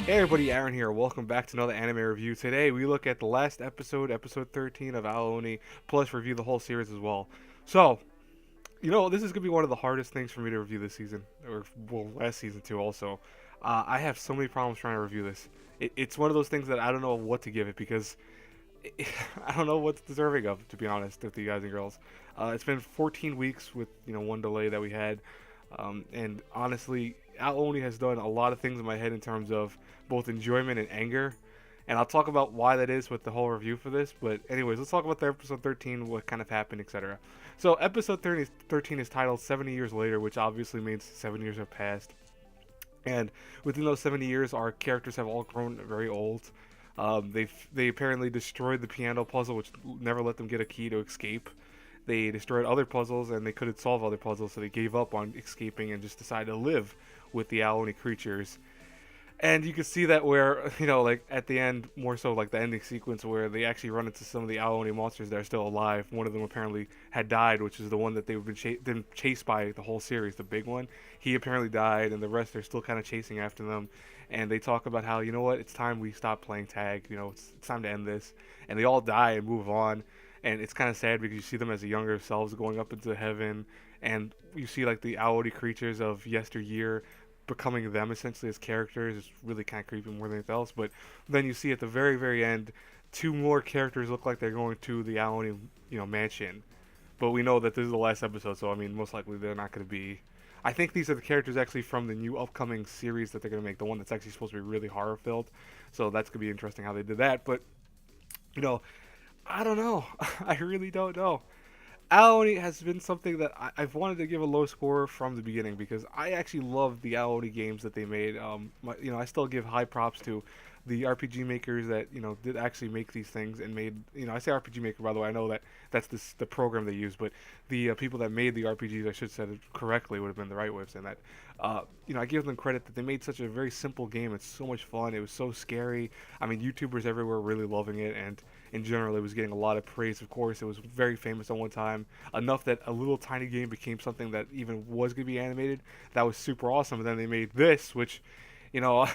Hey everybody, Aaron here. Welcome back to another anime review. Today we look at the last episode, episode 13 of Aooni, plus review the whole series as well. So, this is going to be one of the hardest things for me to review this season, or well, last season too also. I have so many problems trying to review this. It's one of those things that I don't know what to give it because I don't know what's deserving of, to be honest, with you guys and girls. It's been 14 weeks with, one delay that we had. And honestly, Aooni has done a lot of things in my head in terms of both enjoyment and anger. And I'll talk about why that is with the whole review for this. But anyways, let's talk about the episode 13, what kind of happened, etc. So episode 13 is titled 70 Years Later, which obviously means 7 years have passed. And within those 70 years, our characters have all grown very old. They apparently destroyed the piano puzzle, which never let them get a key to escape. They destroyed other puzzles, and they couldn't solve other puzzles, so they gave up on escaping and just decided to live with the Aooni creatures. And you can see that where, like at the end, more so like the ending sequence where they actually run into some of the Aooni monsters that are still alive. One of them apparently had died, which is the one that they've been chased by the whole series, the big one. He apparently died, and the rest are still kind of chasing after them. And they talk about how, it's time we stop playing tag. It's time to end this. And they all die and move on. And it's kind of sad because you see them as the younger selves going up into heaven, and you see like the Aoodi creatures of yesteryear becoming them essentially as characters. It's really kind of creepy more than anything else. But then you see at the very, very end, two more characters look like they're going to the Aooni, mansion. But we know that this is the last episode, so I mean, most likely they're not going to be. I think these are the characters actually from the new upcoming series that they're going to make, the one that's actually supposed to be really horror filled. So that's going to be interesting how they did that. But you know, I don't know. I really don't know. Aoni has been something that I've wanted to give a low score from the beginning because I actually love the Aoni games that they made. I still give high props to the RPG makers that did actually make these things and made. I say RPG maker, by the way. I know that that's the program they use, but the people that made the RPGs, I should say it correctly, would have been the right way of saying that. I give them credit that they made such a very simple game. It's so much fun. It was so scary. I mean, YouTubers everywhere really loving it, and in general, it was getting a lot of praise. Of course, it was very famous at one time, enough that a little tiny game became something that even was going to be animated. That was super awesome. And then they made this, which, you know,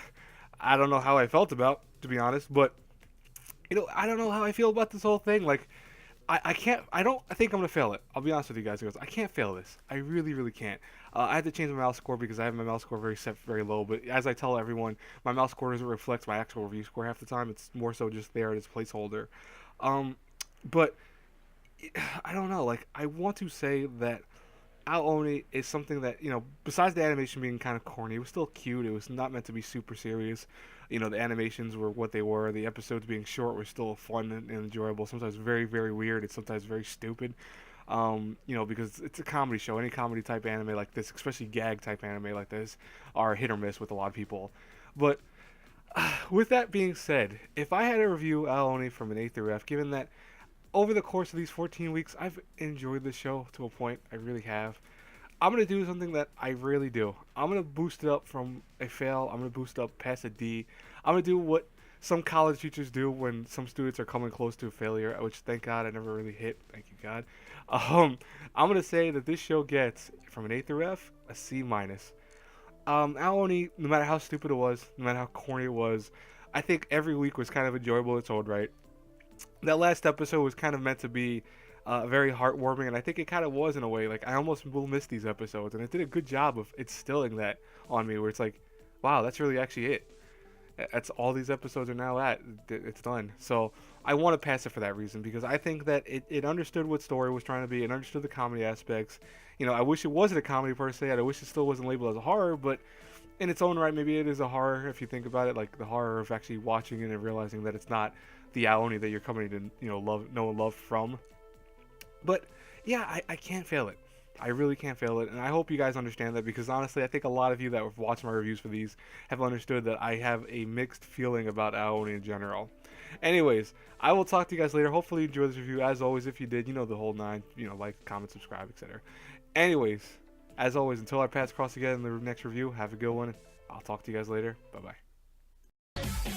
I don't know how I felt about, to be honest, but I don't know how I feel about this whole thing. Like, I can't. I think I'm gonna fail it. I'll be honest with you guys. I can't fail this. I really, really can't. I had to change my mouse score because I have my mouse score very set very low. But as I tell everyone, my mouse score doesn't reflect my actual review score half the time. It's more so just there as placeholder. Um, but I don't know. Like, I want to say that Aoni is something that, besides the animation being kind of corny, it was still cute. It was not meant to be super serious. The animations were what they were. The episodes being short were still fun and enjoyable. Sometimes very, very weird. It's sometimes very stupid. Because it's a comedy show. Any comedy type anime like this, especially gag type anime like this, are hit or miss with a lot of people. But with that being said, if I had to review Aoni from an A through F, given that over the course of these 14 weeks, I've enjoyed the show to a point. I really have. I'm gonna do something that I rarely do. I'm gonna boost it up from a fail. I'm gonna boost it up past a D. I'm gonna do what some college teachers do when some students are coming close to a failure, which thank God I never really hit. Thank you God. I'm gonna say that this show gets from an A through F a C minus. Aoni, no matter how stupid it was, no matter how corny it was, I think every week was kind of enjoyable in its own right. That last episode was kind of meant to be very heartwarming, and I think it kind of was in a way. Like, I almost will miss these episodes, and it did a good job of instilling that on me, where it's like, wow, that's really actually it. That's all these episodes are now at. It's done. So I want to pass it for that reason because I think that it understood what story was trying to be. It understood the comedy aspects. I wish it wasn't a comedy per se. I wish it still wasn't labeled as a horror, but in its own right, maybe it is a horror if you think about it, like the horror of actually watching it and realizing that it's not the Aoni that you're coming to know and love from. But yeah, I can't fail it. I really can't fail it, and I hope you guys understand that because honestly, I think a lot of you that have watched my reviews for these have understood that I have a mixed feeling about Aoni in general. Anyways, I will talk to you guys later. Hopefully, you enjoyed this review. As always, if you did, the whole nine. Like, comment, subscribe, etc. Anyways, as always, until our paths cross again in the next review, have a good one. I'll talk to you guys later. Bye bye.